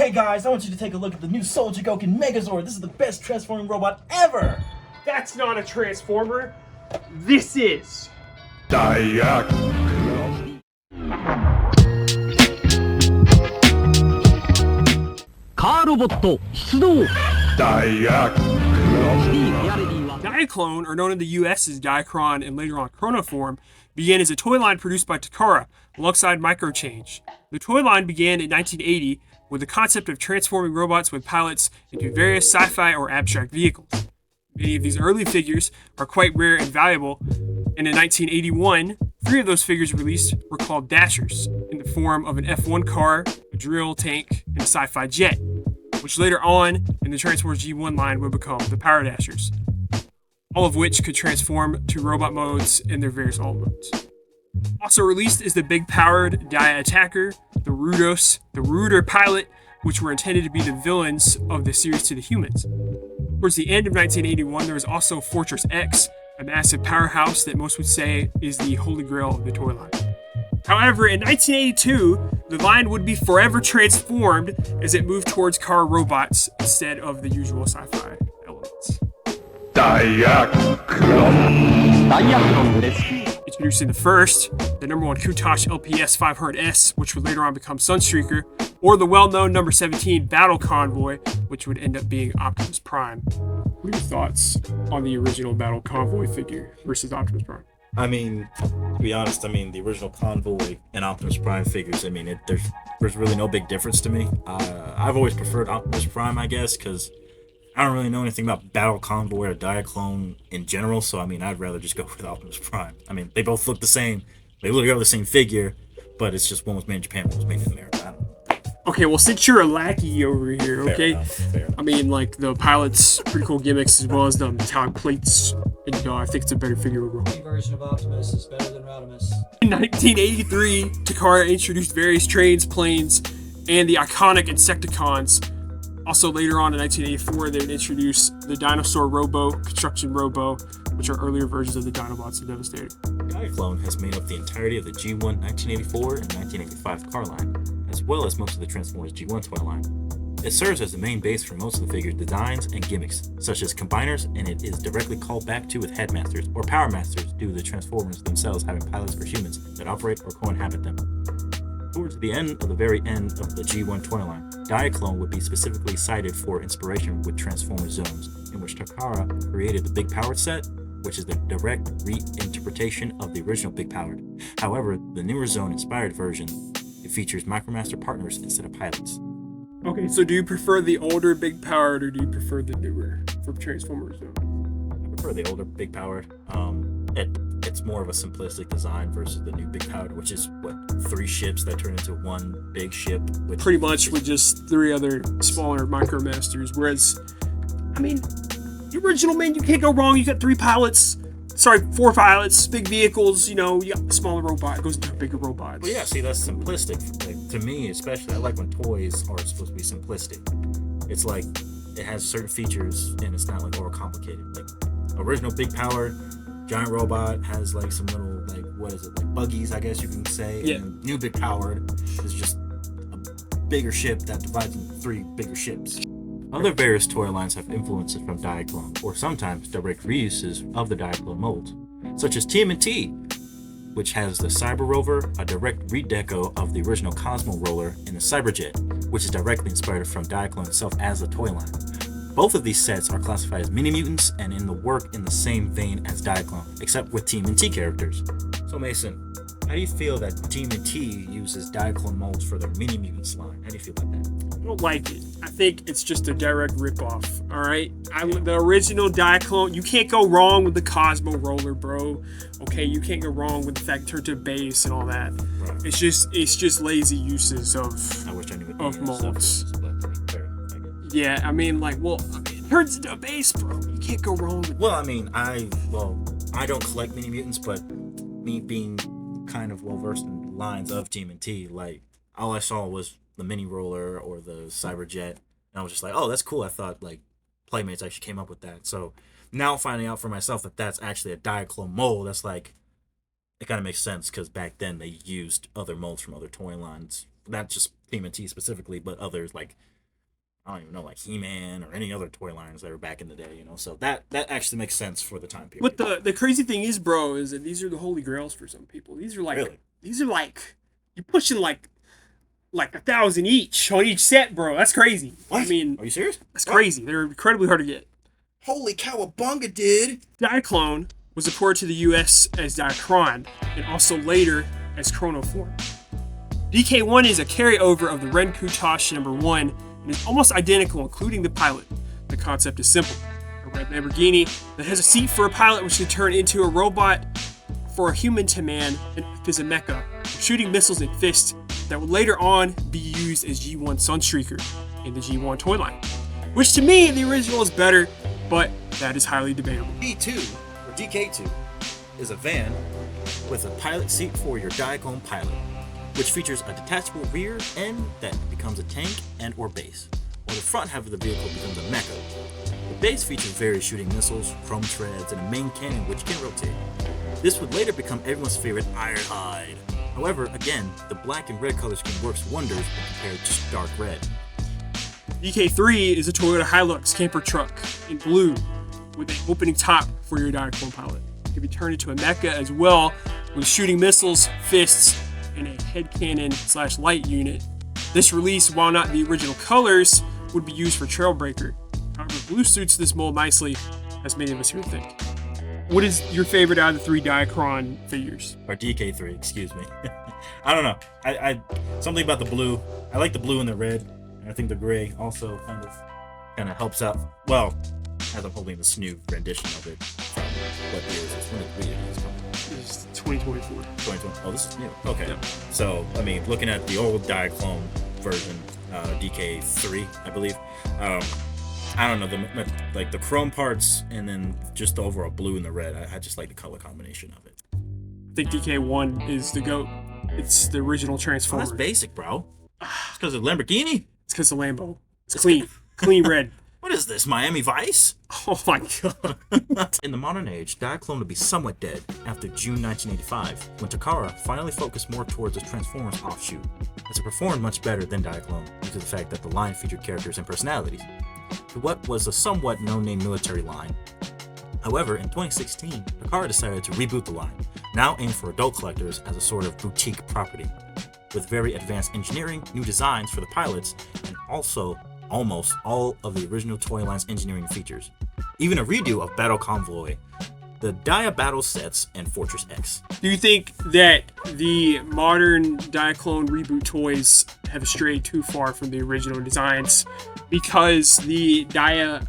Hey guys, I want you to take a look at the new Soulja Goen Megazord. This is the best transforming robot ever! That's not a transformer. This is Diaclone. Car robot 出動 Diaclone. Diaclone, or known in the US as Daikron and later on Chronoform, began as a toy line produced by Takara alongside Microchange. The toy line began in 1980 with the concept of transforming robots with pilots into various sci-fi or abstract vehicles. Many of these early figures are quite rare and valuable, and in 1981, 3 of those figures released were called Dashers, in the form of an F1 car, a drill tank, and a sci-fi jet, which later on in the Transformers G1 line would become the Power Dashers, all of which could transform to robot modes in their various alt modes. Also released is the big-powered Dia Attacker, the Rudos, the Rooter Pilot, which were intended to be the villains of the series to the humans. Towards the end of 1981, there was also Fortress X, a massive powerhouse that most would say is the holy grail of the toy line. However, in 1982, the line would be forever transformed as it moved towards car robots instead of the usual sci-fi elements. Diaclone. Introducing the first, the number 1 Countach LPS 500S, which would later on become Sunstreaker, or the well-known number 17 Battle Convoy, which would end up being Optimus Prime. What are your thoughts on the original Battle Convoy figure versus Optimus Prime? I mean, to be honest, the original Convoy and Optimus Prime figures, there's really no big difference to me. I've always preferred Optimus Prime, I guess, because I don't really know anything about Battle Convoy or Diaclone in general, so I'd rather just go with Optimus Prime. They both look the same. They literally are the same figure, but it's just one was made in Japan, one was made in America. I don't know. Okay, well, since you're a lackey over here, okay? Fair enough. The pilot's pretty cool gimmicks as well as the metallic plates, and I think it's a better figure overall. Any version of Optimus is better than Rodimus. In 1983, Takara introduced various trains, planes, and the iconic Insecticons. Also later on in 1984, they would introduce the Dinosaur Robo, Construction Robo, which are earlier versions of the Dinobots and Devastator. Diaclone has made up the entirety of the G1 1984 and 1985 car line, as well as most of the Transformers G1 toy line. It serves as the main base for most of the figure's designs and gimmicks, such as combiners, and it is directly called back to with Headmasters or Power Masters due to the Transformers themselves having pilots or humans that operate or co-inhabit them. Towards the very end of the G1 toy line, Diaclone would be specifically cited for inspiration with Transformers Zones, in which Takara created the Big Powered set, which is the direct reinterpretation of the original Big Powered. However, the newer Zone-inspired version, it features Micromaster partners instead of pilots. Okay, so do you prefer the older Big Powered or do you prefer the newer from Transformers Zone? I prefer the older Big Powered. It's more of a simplistic design versus the new Big Powered, which is 3 ships that turn into one big ship. Pretty much with just 3 other smaller Micromasters. Whereas, the original, man, you can't go wrong. You got 4 pilots, big vehicles. You got the smaller robot. It goes into a bigger robot. Well, yeah, see, that's simplistic. To me, especially, I like when toys are supposed to be simplistic. It's like it has certain features and it's not overcomplicated. Like original Big Powered giant robot has some little buggies, I guess you can say. Yeah. And new Big Powered is just a bigger ship that divides into 3 bigger ships. Other various toy lines have influences from Diaclone, or sometimes direct reuses of the Diaclone molds, such as TMNT, which has the Cyber Rover, a direct redeco of the original Cosmo Roller, and the Cyberjet, which is directly inspired from Diaclone itself as a toy line. Both of these sets are classified as mini-mutants and in the same vein as Diaclone, except with TMNT characters. So Mason, how do you feel that TMNT uses Diaclone molds for their mini-mutants line? How do you feel about that? I don't like it. I think it's just a direct ripoff, alright? The original Diaclone, you can't go wrong with the Cosmo Roller, bro. Okay, you can't go wrong with the fact it turned to base and all that. Right. It's just lazy uses of I wish I knew what of molds. but fair enough, I guess. Yeah, it turns into a base, bro. You can't go wrong with Well, I don't collect mini mutants, but me being kind of well versed in the lines of TMNT, all I saw was the mini roller or the Cyberjet, and I was just like, oh, that's cool. I thought Playmates actually came up with that. So now finding out for myself that that's actually a Diaclone mold, that's it kind of makes sense because back then they used other molds from other toy lines. That just TMNT specifically, but others like, I don't even know, like He-Man or any other toy lines that were back in the day, you know. So that actually makes sense for the time period. But the crazy thing is, bro, is that these are the holy grails for some people. These are like you're pushing like 1,000 each on each set, bro. That's crazy. What? I mean, are you serious? That's crazy. They're incredibly hard to get. Holy cowabunga, dude! Diaclone was imported to the U.S. as Daikron and also later as Chronoform. DK1 is a carryover of the Renku Tosh #1 and is almost identical, including the pilot. The concept is simple. A red Lamborghini that has a seat for a pilot which can turn into a robot for a human to man and act as a mecha, shooting missiles and fists that would later on be used as G1 Sunstreaker in the G1 toy line. Which to me, the original is better, but that is highly debatable. D2, or DK2, is a van with a pilot seat for your Diaclone pilot, which features a detachable rear end that becomes a tank and or base, while the front half of the vehicle becomes a mecha. The base features various shooting missiles, chrome treads, and a main cannon which can rotate. This would later become everyone's favorite Ironhide. However, again, the black and red color scheme works wonders when compared to dark red. DK3 is a Toyota Hilux camper truck in blue with an opening top for your Diaclone pilot. It can be turned into a mecha as well with shooting missiles, fists, and a head cannon / light unit. This release, while not the original colors, would be used for Trailbreaker. However, blue suits this mold nicely, as many of us here think. What is your favorite out of the 3 Diaclone figures? Or DK3, excuse me. I don't know. I something about the blue. I like the blue and the red. And I think the gray also kind of helps out. Well, as I'm holding this new rendition of it from what year is this? When did this come out? This is 2024. 2020. Oh, this is new. Okay. Yeah. So, I mean, looking at the old Diaclone version, DK3, I believe. I don't know, the chrome parts and then just the overall blue and the red. I just like the color combination of it. I think DK1 is the GOAT. It's the original Oh, Transformer. that's basic, bro. It's because of Lamborghini. It's because of Lambo. It's clean red. What is this, Miami Vice? Oh my god. In the modern age, Diaclone would be somewhat dead after June 1985, when Takara finally focused more towards the Transformers offshoot, as it performed much better than Diaclone due to the fact that the line featured characters and personalities to what was a somewhat no-name military line. However, in 2016, Takara decided to reboot the line, now aimed for adult collectors as a sort of boutique property, with very advanced engineering, new designs for the pilots, and also almost all of the original toy line's engineering features. Even a redo of Battle Convoy, the Dia Battle sets, and Fortress X. Do you think that the modern Diaclone reboot toys have strayed too far from the original designs because the Dia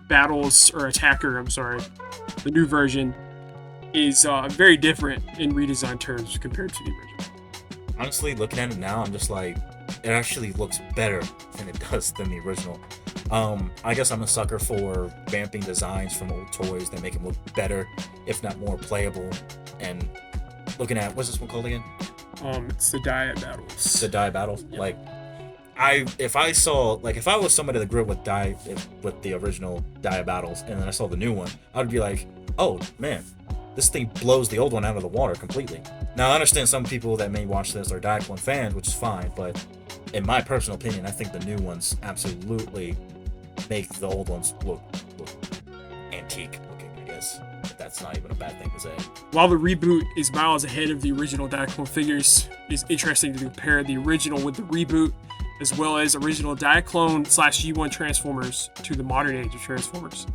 Battles, or Attacker, the new version, is very different in redesign terms compared to the original? Honestly, looking at it now, I'm just like, it actually looks better than it does than the original. I guess I'm a sucker for vamping designs from old toys that make them look better, if not more playable. And looking at, what's this one called again? It's the Dia Battles. The Dia Battles. Yeah. Like, if I was somebody that grew up with the original Dia Battles, and then I saw the new one, I would be like, oh man, this thing blows the old one out of the water completely. Now, I understand some people that may watch this are Diaclone fans, which is fine, but in my personal opinion, I think the new ones absolutely make the old ones look antique looking, I guess. But that's not even a bad thing to say. While the reboot is miles ahead of the original Diaclone figures, it's interesting to compare the original with the reboot, as well as original Diaclone / G1 Transformers to the modern age of Transformers.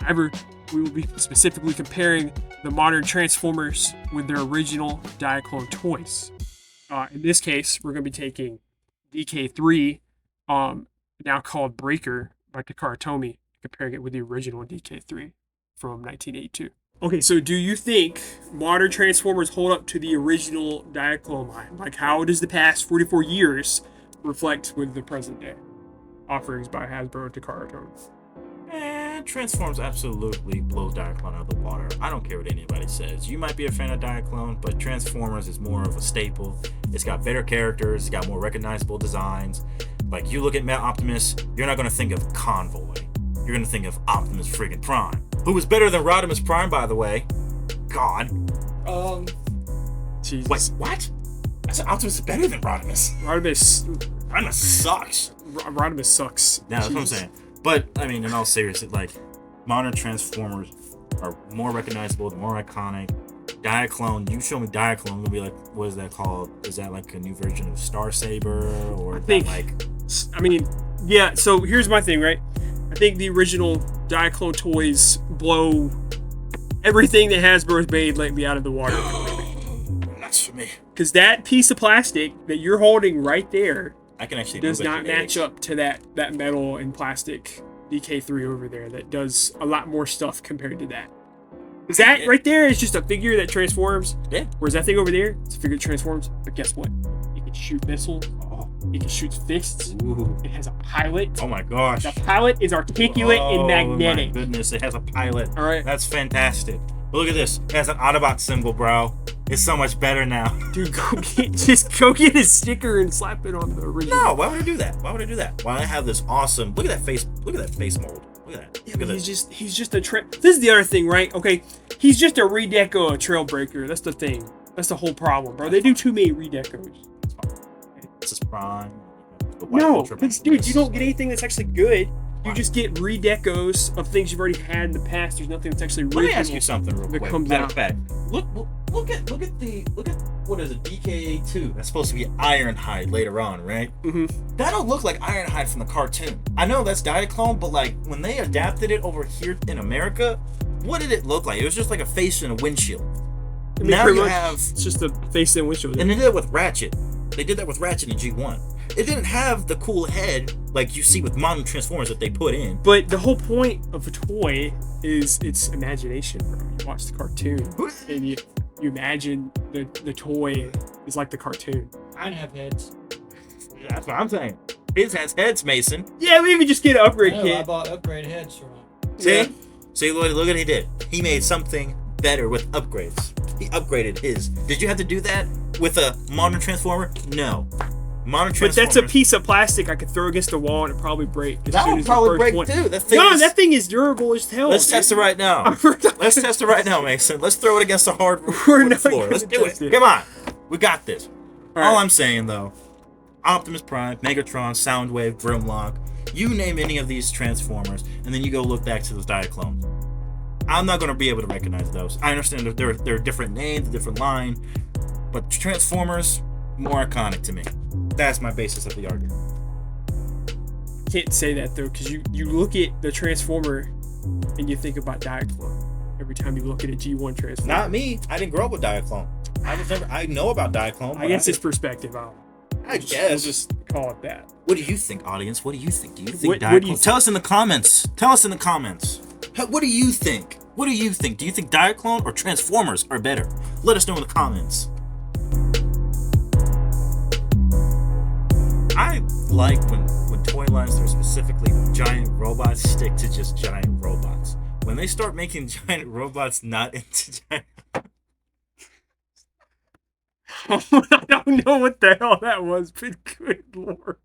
However, we will be specifically comparing the modern Transformers with their original Diaclone toys. In this case, we're going to be taking DK3, now called Breaker by Takara Tomy, comparing it with the original DK3 from 1982. Okay, so do you think modern Transformers hold up to the original Diaclone line? Like, how does the past 44 years reflect with the present day offerings by Hasbro and Takara Tomy? Transforms absolutely blows Diaclone out of the water. I don't care what anybody says. You might be a fan of Diaclone, but Transformers is more of a staple. It's got better characters, it's got more recognizable designs. Like, you look at Optimus, you're not going to think of Convoy. You're going to think of Optimus friggin' Prime, who was better than Rodimus Prime, by the way. God. Jesus. Wait, what? So Optimus is better than Rodimus. Rodimus sucks. Rodimus sucks. Yeah, that's what I'm saying. But I mean, in all seriousness, like modern Transformers are more recognizable, they're more iconic. Diaclone, you show me Diaclone, I'm gonna be like, what is that called? Is that like a new version of Star Saber, or yeah. So here's my thing, right? I think the original Diaclone toys blow everything that Hasbro's made lately out of the water. That's for me. Because that piece of plastic that you're holding right there I can actually does not match up to that metal and plastic DK3 over there that does a lot more stuff compared to that. Because that right there is just a figure that transforms. Yeah. Whereas that thing over there, it's a figure that transforms. But guess what? It can shoot missiles. It can shoot fists. Ooh. It has a pilot. Oh my gosh. The pilot is articulate and magnetic. Oh my goodness, it has a pilot. All right. That's fantastic. But look at this. It has an Autobot symbol, bro. It's so much better now. Dude, go get a sticker and slap it on the original. No, why would I do that? Why would I do that? Why I have this awesome? Look at that face. Look at that face mold. Look at that. Yeah, but he's just a this is the other thing, right? Okay, he's just a redeco, a Trailbreaker. That's the thing. That's the whole problem, bro. They do too many redecos. This is Prime. No, dude, you don't get anything that's actually good. You just get redecos of things you've already had in the past. There's nothing that's actually original. Let me ask you something real quick. Comes Matter out. of fact, look at what is it? DK2. That's supposed to be Ironhide later on, right? Mm-hmm. That don't look like Ironhide from the cartoon. I know that's Diaclone, but like when they adapted it over here in America, what did it look like? It was just like a face and a windshield. I mean, now you much, have it's just a face and windshield. and they did it with Ratchet. They did that with Ratchet in G1. It didn't have the cool head like you see with modern Transformers that they put in. But the whole point of a toy is its imagination, bro. You watch the cartoon and you imagine the toy is like the cartoon. Mine have heads. That's what I'm saying. His has heads, Mason. Yeah, maybe just get an upgrade I kit. bought upgrade heads for mine. See? See, look what he did. He made something better with upgrades. He upgraded his. Did you have to do that with a modern Transformer? No. Modern But Transformers. that's a piece of plastic I could throw against the wall and it'd probably break. That would probably break too. That thing is durable as hell. Let's test it right now. Let's test it right now, Mason. Let's throw it against the hard floor. Let's do it. Come on. We got this. All I'm saying though, Optimus Prime, Megatron, Soundwave, Grimlock, you name any of these Transformers, and then you go look back to those Diaclones. I'm not going to be able to recognize those. I understand that they're different names, a different line, but Transformers, more iconic to me. That's my basis of the argument. Can't say that though, because you look at the Transformer and you think about Diaclone every time you look at a G1 Transformer. Not me. I didn't grow up with Diaclone. I know about Diaclone. I guess it's perspective. I guess. We'll just call it that. What do you think, audience? What do you think? Do you think What do you Tell us in the comments. Tell us in the comments. What do you think? What do you think? Do you think Diaclone or Transformers are better? Let us know in the comments. I like when toy lines that are specifically giant robots stick to just giant robots. When they start making giant robots not into giant... I don't know what the hell that was, but good lord.